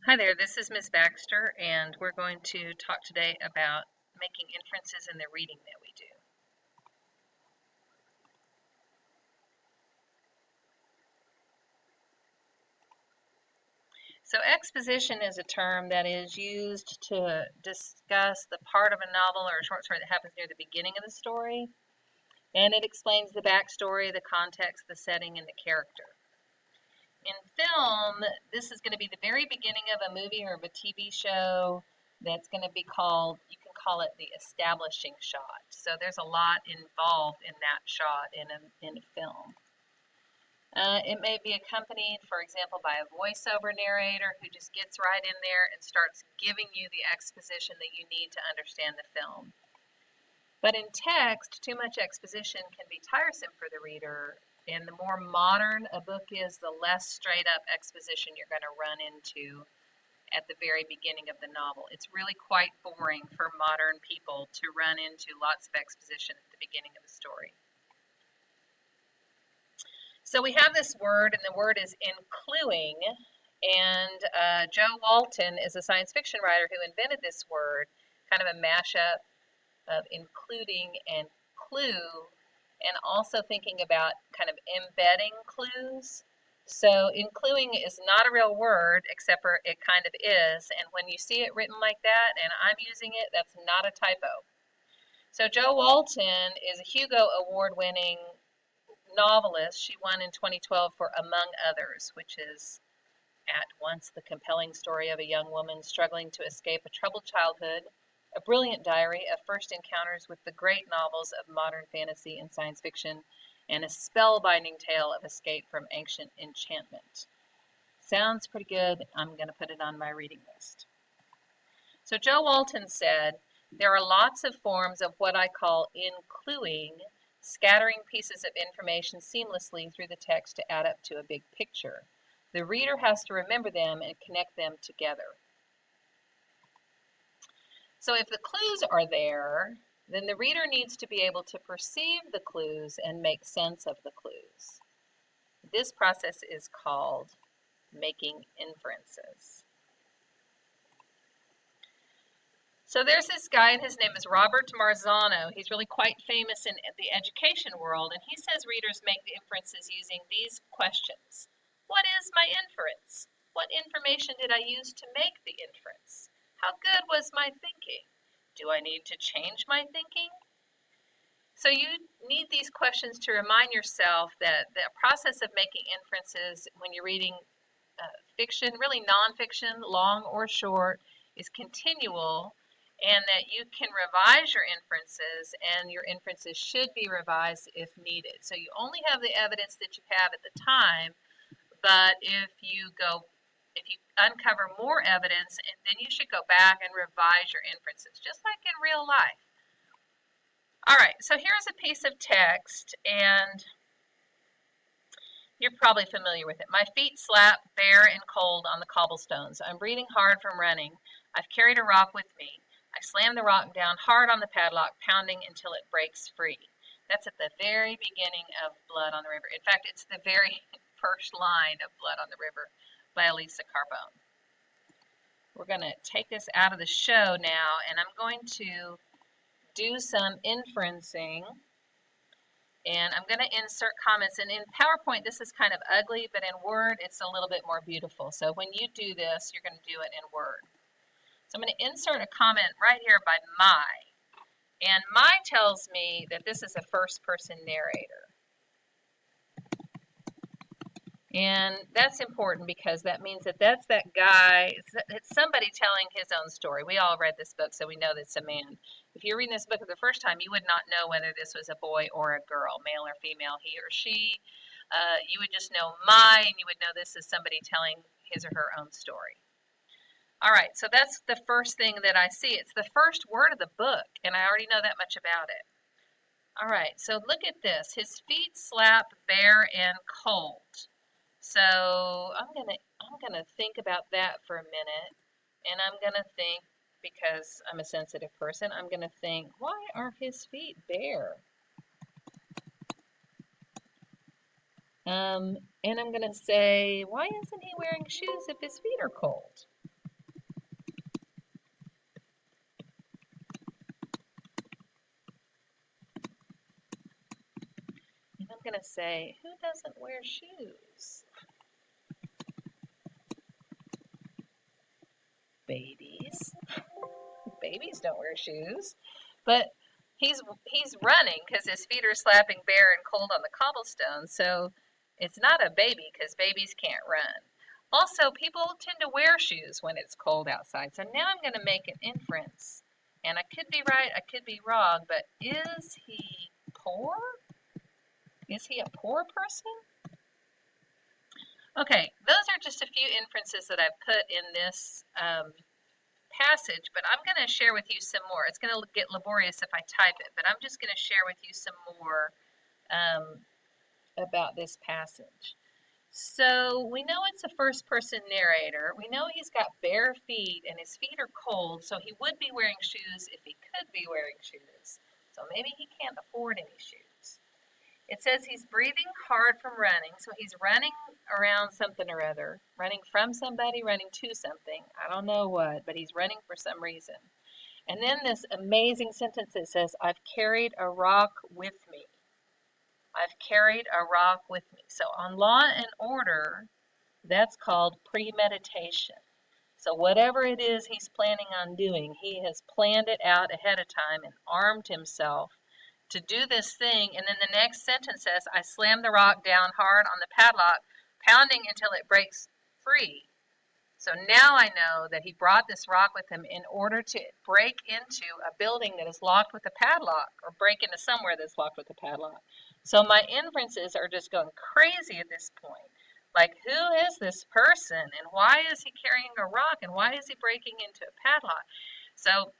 Hi there, this is Ms. Baxter, and we're going to talk today about making inferences in the reading that we do. So exposition is a term that is used to discuss the part of a novel or a short story that happens near the beginning of the story, and it explains the backstory, the context, the setting, and the character. In film, this is going to be the very beginning of a movie or of a TV show that's going to be called, you can call it the establishing shot. So there's a lot involved in that shot in a film. It may be accompanied, for example, by a voiceover narrator who just gets right in there and starts giving you the exposition that you need to understand the film. But in text, too much exposition can be tiresome for the reader, and the more modern a book is, the less straight up exposition you're going to run into at the very beginning of the novel. It's really quite boring for modern people to run into lots of exposition at the beginning of the story. So we have this word, and the word is including, and Joe Walton is a science fiction writer who invented this word, kind of a mashup of including and clue, and also thinking about kind of embedding clues. So including is not a real word, except for it kind of is, and when you see it written like that, and I'm using it, that's not a typo. So Jo Walton is a Hugo Award-winning novelist. She won in 2012 for Among Others, which is at once the compelling story of a young woman struggling to escape a troubled childhood, a brilliant diary of first encounters with the great novels of modern fantasy and science fiction, and a spellbinding tale of escape from ancient enchantment. Sounds pretty good. I'm going to put it on my reading list. So Jo Walton said, there are lots of forms of what I call including, scattering pieces of information seamlessly through the text to add up to a big picture. The reader has to remember them and connect them together. So if the clues are there, then the reader needs to be able to perceive the clues and make sense of the clues. This process is called making inferences. So there's this guy, and his name is Robert Marzano. He's really quite famous in the education world, and he says readers make the inferences using these questions. What is my inference? What information did I use to make the inference? How good was my thinking? Do I need to change my thinking? So you need these questions to remind yourself that the process of making inferences when you're reading fiction, really nonfiction, long or short, is continual, and that you can revise your inferences, and your inferences should be revised if needed. So you only have the evidence that you have at the time, but if you uncover more evidence, and then you should go back and revise your inferences, just like in real life. All right, so here's a piece of text, and you're probably familiar with it. My feet slap bare and cold on the cobblestones. I'm breathing hard from running. I've carried a rock with me. I slam the rock down hard on the padlock, pounding until it breaks free. That's at the very beginning of Blood on the River. In fact, it's the very first line of Blood on the River by Elisa Carbone. We're going to take this out of the show now, and I'm going to do some inferencing. And I'm going to insert comments. And in PowerPoint, this is kind of ugly, but in Word, it's a little bit more beautiful. So when you do this, you're going to do it in Word. So I'm going to insert a comment right here by my. And my tells me that this is a first-person narrator. And that's important because that means that that's that guy, it's somebody telling his own story. We all read this book, so we know that it's a man. If you're reading this book for the first time, you would not know whether this was a boy or a girl, male or female, he or she. You would just know my, and you would know this is somebody telling his or her own story. All right, so that's the first thing that I see. It's the first word of the book, and I already know that much about it. All right, so look at this. His feet slap bare and cold. So I'm gonna think about that for a minute, and I'm gonna think, because I'm a sensitive person, I'm gonna think, why are his feet bare? And I'm gonna say, why isn't he wearing shoes if his feet are cold? going to say, who doesn't wear shoes? Babies. Babies don't wear shoes. But he's running because his feet are slapping bare and cold on the cobblestone. So it's not a baby because babies can't run. Also, people tend to wear shoes when it's cold outside. So now I'm going to make an inference. And I could be right, I could be wrong, but is he poor? Is he a poor person? Okay, those are just a few inferences that I've put in this passage, but I'm going to share with you some more. It's going to get laborious if I type it, but I'm just going to share with you some more about this passage. So we know it's a first-person narrator. We know he's got bare feet and his feet are cold, so he would be wearing shoes if he could be wearing shoes. So maybe he can't afford any shoes. It says he's breathing hard from running, so he's running around something or other, running from somebody, running to something. I don't know what, but he's running for some reason. And then this amazing sentence that says, I've carried a rock with me. I've carried a rock with me. So on Law and Order, that's called premeditation. So whatever it is he's planning on doing, he has planned it out ahead of time and armed himself to do this thing. And then the next sentence says, I slammed the rock down hard on the padlock, pounding until it breaks free. So now I know that he brought this rock with him in order to break into a building that is locked with a padlock, or break into somewhere that's locked with a padlock. So my inferences are just going crazy at this point. Like, who is this person, and why is he carrying a rock, and why is he breaking into a padlock? So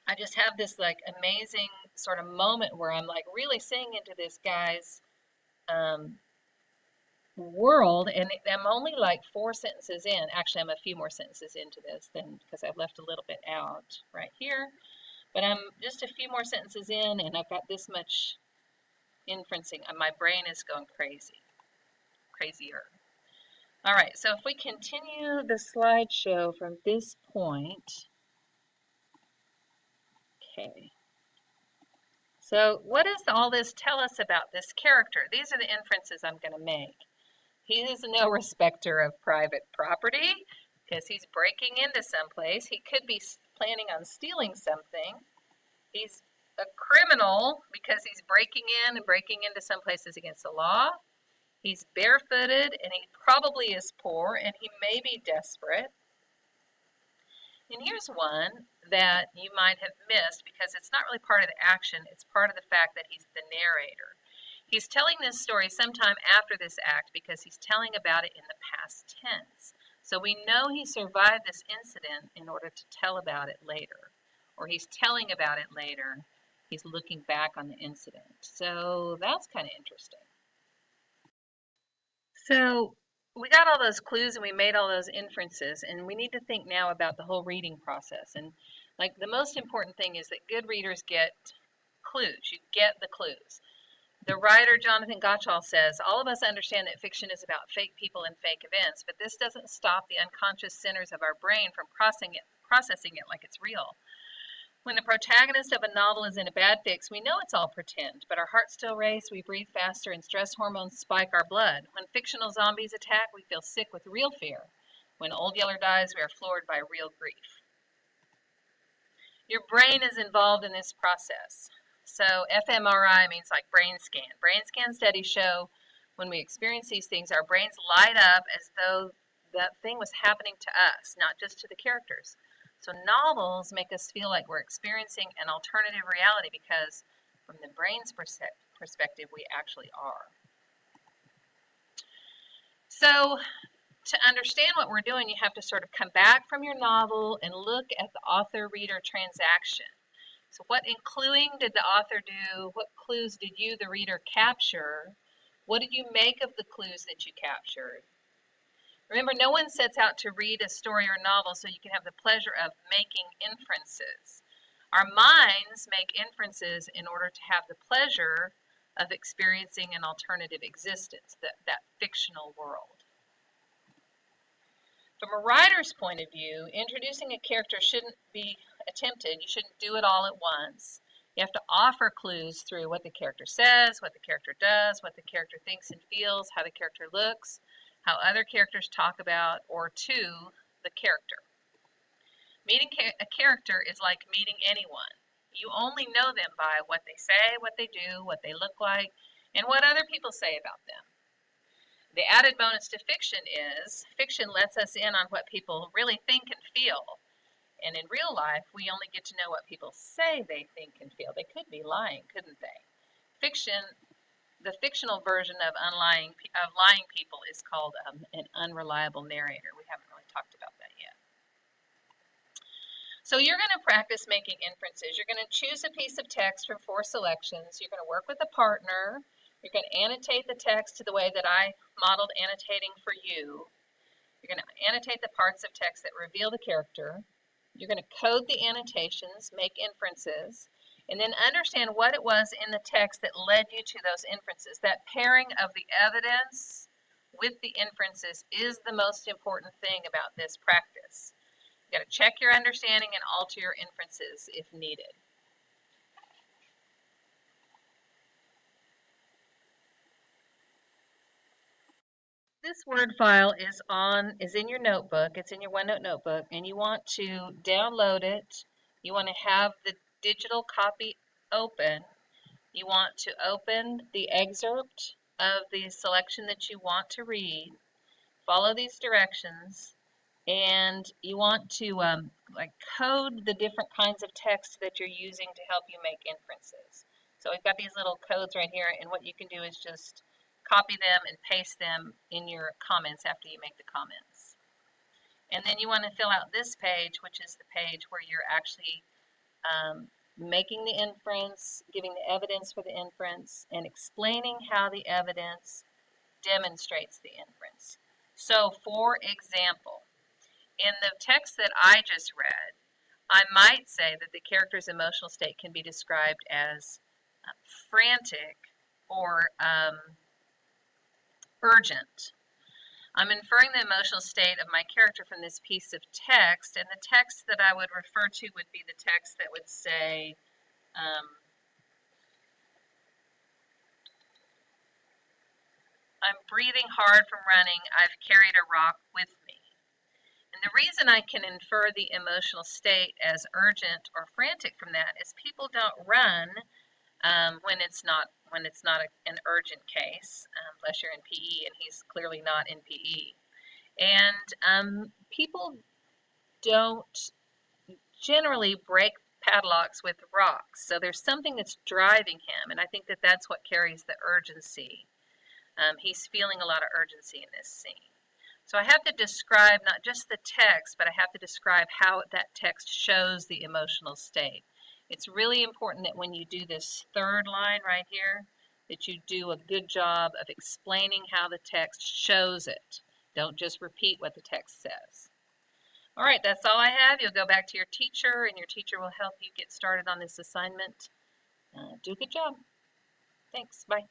I just have this like amazing sort of moment where I'm like really seeing into this guy's world, and I'm only like 4 sentences in. Actually, I'm a few more sentences into this than because I've left a little bit out right here, but I'm just a few more sentences in, and I've got this much inferencing, and my brain is going crazier. All right, so if we continue the slideshow from this point, okay. So what does all this tell us about this character? These are the inferences I'm going to make. He is no respecter of private property because he's breaking into someplace. He could be planning on stealing something. He's a criminal because he's breaking in and breaking into some places against the law. He's barefooted and he probably is poor and he may be desperate. And here's one that you might have missed because it's not really part of the action. It's part of the fact that he's the narrator. He's telling this story sometime after this act because he's telling about it in the past tense. So we know he survived this incident in order to tell about it later. Or he's telling about it later. He's looking back on the incident. So that's kind of interesting. So we got all those clues and we made all those inferences, and we need to think now about the whole reading process. And like the most important thing is that good readers get clues. You get the clues. The writer Jonathan Gottschall says, all of us understand that fiction is about fake people and fake events, but this doesn't stop the unconscious centers of our brain from processing it like it's real. When the protagonist of a novel is in a bad fix, we know it's all pretend, but our hearts still race, we breathe faster, and stress hormones spike our blood. When fictional zombies attack, we feel sick with real fear. When Old Yeller dies, we are floored by real grief. Your brain is involved in this process. So fMRI means like brain scan. Brain scan studies show when we experience these things, our brains light up as though that thing was happening to us, not just to the characters. So novels make us feel like we're experiencing an alternative reality because from the brain's perspective, we actually are. So to understand what we're doing, you have to sort of come back from your novel and look at the author-reader transaction. So what cluing did the author do? What clues did you, the reader, capture? What did you make of the clues that you captured? Remember, no one sets out to read a story or novel so you can have the pleasure of making inferences. Our minds make inferences in order to have the pleasure of experiencing an alternative existence, that fictional world. From a writer's point of view, introducing a character shouldn't be attempted. You shouldn't do it all at once. You have to offer clues through what the character says, what the character does, what the character thinks and feels, how the character looks, how other characters talk about or to the character. Meeting a character is like meeting anyone. You only know them by what they say, what they do, what they look like, and what other people say about them. The added bonus to fiction is fiction lets us in on what people really think and feel. And in real life, we only get to know what people say they think and feel. They could be lying, couldn't they? Fiction, the fictional version of lying people is called an unreliable narrator. We haven't really talked about that yet. So you're going to practice making inferences. You're going to choose a piece of text from 4 selections. You're going to work with a partner. You're going to annotate the text to the way that I modeled annotating for you. You're going to annotate the parts of text that reveal the character. You're going to code the annotations, make inferences, and then understand what it was in the text that led you to those inferences. That pairing of the evidence with the inferences is the most important thing about this practice. You've got to check your understanding and alter your inferences if needed. This Word file is in your notebook. It's in your OneNote notebook, and you want to download it. You want to have the digital copy open. You want to open the excerpt of the selection that you want to read. Follow these directions, and you want to code the different kinds of text that you're using to help you make inferences. So we've got these little codes right here, and what you can do is just copy them and paste them in your comments after you make the comments. And then you want to fill out this page, which is the page where you're actually making the inference, giving the evidence for the inference, and explaining how the evidence demonstrates the inference. So, for example, in the text that I just read, I might say that the character's emotional state can be described as frantic or urgent. I'm inferring the emotional state of my character from this piece of text, and the text that I would refer to would be the text that would say, I'm breathing hard from running, I've carried a rock with me. And the reason I can infer the emotional state as urgent or frantic from that is people don't run when it's not an urgent case, unless you're in PE, and he's clearly not in PE. And people don't generally break padlocks with rocks, so there's something that's driving him, and I think that that's what carries the urgency. He's feeling a lot of urgency in this scene. So I have to describe not just the text, but I have to describe how that text shows the emotional state. It's really important that when you do this third line right here, that you do a good job of explaining how the text shows it. Don't just repeat what the text says. All right, that's all I have. You'll go back to your teacher, and your teacher will help you get started on this assignment. Do a good job. Thanks. Bye.